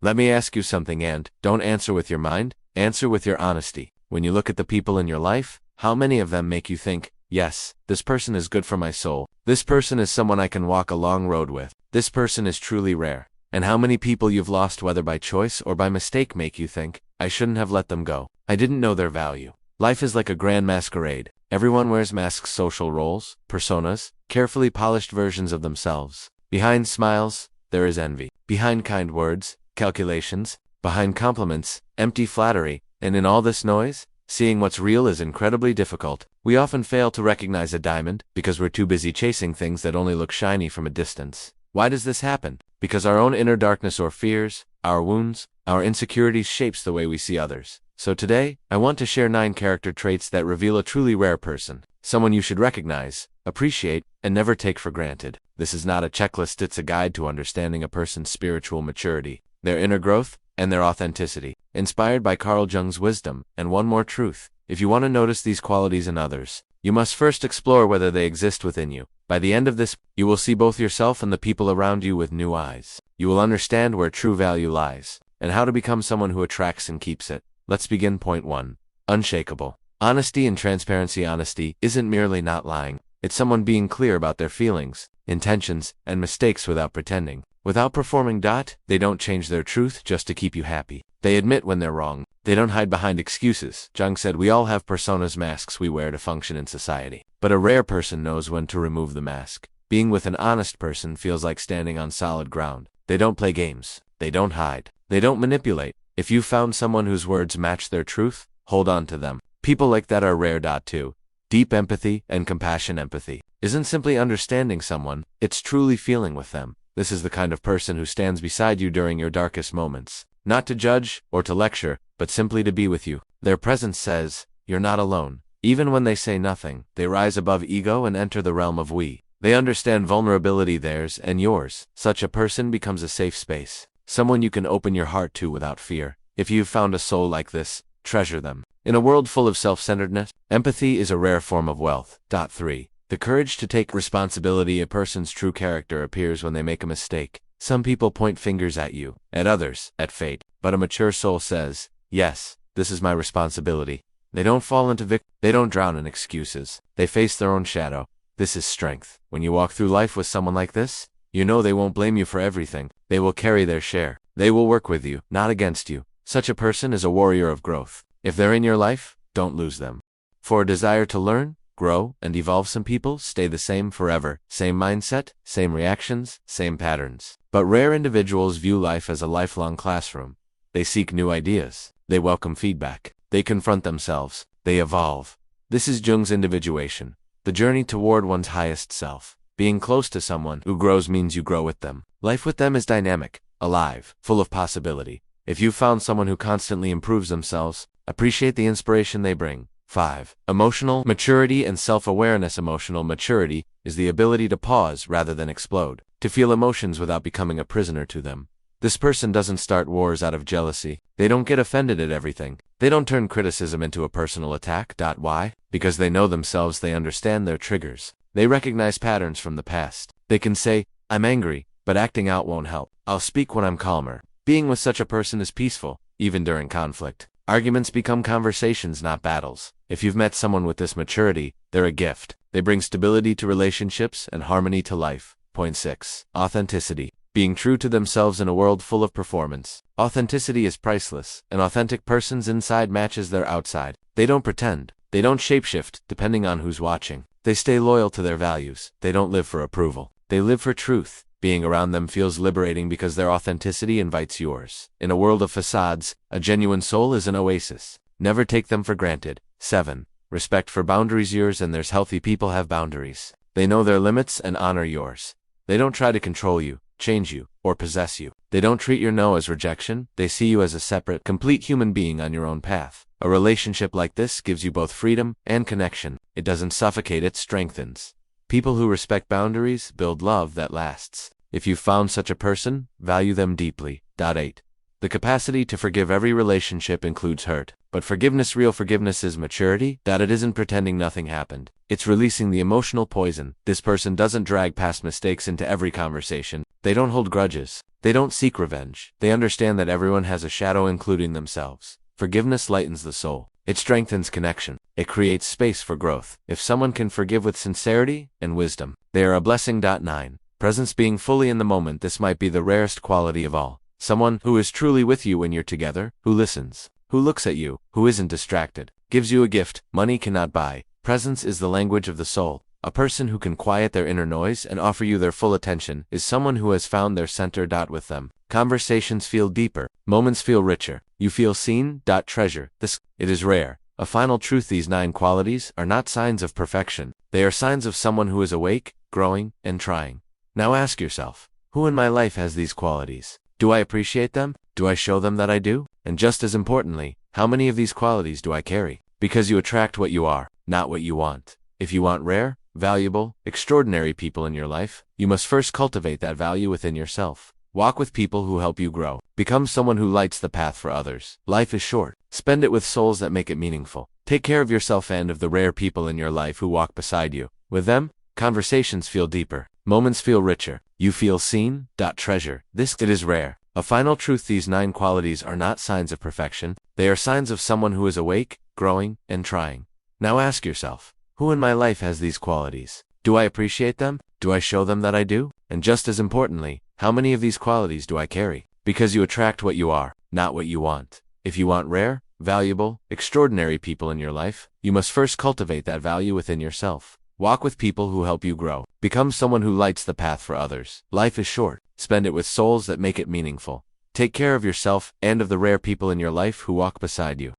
Let me ask you something, and don't answer with your mind, answer with your honesty. When you look at the people in your life, how many of them make you think, yes, this person is good for my soul. This person is someone I can walk a long road with. This person is truly rare. And how many people you've lost whether by choice or by mistake make you think, I shouldn't have let them go. I didn't know their value. Life is like a grand masquerade. Everyone wears masks, social roles, personas, carefully polished versions of themselves. Behind smiles, there is envy. Behind kind words, calculations. Behind compliments, empty flattery. And in all this noise, seeing what's real is incredibly difficult. We often fail to recognize a diamond because we're too busy chasing things that only look shiny from a distance. Why does this happen? Because our own inner darkness or fears, our wounds, our insecurities shapes the way we see others. So today, I want to share 9 character traits that reveal a truly rare person, someone you should recognize, appreciate, and never take for granted. This is not a checklist, it's a guide to understanding a person's spiritual maturity, their inner growth, and their authenticity. Inspired by Carl Jung's wisdom, and one more truth, if you want to notice these qualities in others, you must first explore whether they exist within you. By the end of this, you will see both yourself and the people around you with new eyes. You will understand where true value lies, and how to become someone who attracts and keeps it. Let's begin. Point 1. Unshakable. Honesty and transparency. Honesty isn't merely not lying. It's someone being clear about their feelings, intentions, and mistakes without pretending. Without performing. They don't change their truth just to keep you happy. They admit when they're wrong. They don't hide behind excuses. Jung said we all have personas, masks we wear to function in society. But a rare person knows when to remove the mask. Being with an honest person feels like standing on solid ground. They don't play games. They don't hide. They don't manipulate. If you found someone whose words match their truth, hold on to them. People like that are rare. 2. Deep empathy and compassion. Empathy isn't simply understanding someone, it's truly feeling with them. This is the kind of person who stands beside you during your darkest moments. Not to judge or to lecture, but simply to be with you. Their presence says, you're not alone. Even when they say nothing, they rise above ego and enter the realm of we. They understand vulnerability, theirs and yours. Such a person becomes a safe space. Someone you can open your heart to without fear. If you've found a soul like this, treasure them. In a world full of self-centeredness, empathy is a rare form of wealth. 3. The courage to take responsibility. A person's true character appears when they make a mistake. Some people point fingers at you, at others, at fate. But a mature soul says, yes, this is my responsibility. They don't fall into they don't drown in excuses. They face their own shadow. This is strength. When you walk through life with someone like this, you know they won't blame you for everything. They will carry their share. They will work with you, not against you. Such a person is a warrior of growth. If they're in your life, don't lose them. For a desire to learn, grow, and evolve. Some people stay the same forever. Same mindset, same reactions, same patterns. But rare individuals view life as a lifelong classroom. They seek new ideas. They welcome feedback. They confront themselves. They evolve. This is Jung's individuation, the journey toward one's highest self. Being close to someone who grows means you grow with them. Life with them is dynamic, alive, full of possibility. If you've found someone who constantly improves themselves, appreciate the inspiration they bring. 5. Emotional maturity and self-awareness. Emotional maturity is the ability to pause rather than explode, to feel emotions without becoming a prisoner to them. This person doesn't start wars out of jealousy. They don't get offended at everything. They don't turn criticism into a personal attack. Why? Because they know themselves. They understand their triggers. They recognize patterns from the past. They can say, I'm angry, but acting out won't help. I'll speak when I'm calmer. Being with such a person is peaceful, even during conflict. Arguments become conversations, not battles. If you've met someone with this maturity, they're a gift. They bring stability to relationships and harmony to life. Point 6. Authenticity. Being true to themselves in a world full of performance. Authenticity is priceless. An authentic person's inside matches their outside. They don't pretend. They don't shapeshift, depending on who's watching. They stay loyal to their values. They don't live for approval. They live for truth. Being around them feels liberating because their authenticity invites yours. In a world of facades, a genuine soul is an oasis. Never take them for granted. 7. Respect for boundaries. Yours and theirs. Healthy people have boundaries. They know their limits and honor yours. They don't try to control you, change you, or possess you. They don't treat your no as rejection. They see you as a separate, complete human being on your own path. A relationship like this gives you both freedom and connection. It doesn't suffocate, it strengthens. People who respect boundaries build love that lasts. If you've found such a person, value them deeply. 8. The The capacity to forgive. Every relationship includes hurt, but forgiveness, real forgiveness, is maturity. That it isn't pretending nothing happened. It's releasing the emotional poison. This person doesn't drag past mistakes into every conversation. They don't hold grudges. They don't seek revenge. They understand that everyone has a shadow, including themselves. Forgiveness lightens the soul. It strengthens connection. It creates space for growth. If someone can forgive with sincerity and wisdom, they are a blessing. 9. Presence. Being fully in the moment. This might be the rarest quality of all. Someone who is truly with you when you're together, who listens, who looks at you, who isn't distracted, gives you a gift money cannot buy. Presence is the language of the soul. A person who can quiet their inner noise and offer you their full attention is someone who has found their center. With them, conversations feel deeper, moments feel richer, you feel seen. Treasure this. It is rare. A final truth. These 9 qualities are not signs of perfection. They are signs of someone who is awake, growing, and trying. Now ask yourself, who in my life has these qualities? Do I appreciate them? Do I show them that I do? And just as importantly, how many of these qualities do I carry? Because you attract what you are, not what you want. If you want rare, valuable, extraordinary people in your life, you must first cultivate that value within yourself. Walk with people who help you grow. Become someone who lights the path for others. Life is short. Spend it with souls that make it meaningful. Take care of yourself and of the rare people in your life who walk beside you. With them, conversations feel deeper. Moments feel richer. You feel seen. Treasure this. It is rare. A final truth. These 9 qualities are not signs of perfection. They are signs of someone who is awake, growing, and trying. Now ask yourself, who in my life has these qualities? Do I appreciate them? Do I show them that I do? And just as importantly, how many of these qualities do I carry? Because you attract what you are, not what you want. If you want rare, valuable, extraordinary people in your life, you must first cultivate that value within yourself. Walk with people who help you grow. Become someone who lights the path for others. Life is short. Spend it with souls that make it meaningful. Take care of yourself and of the rare people in your life who walk beside you.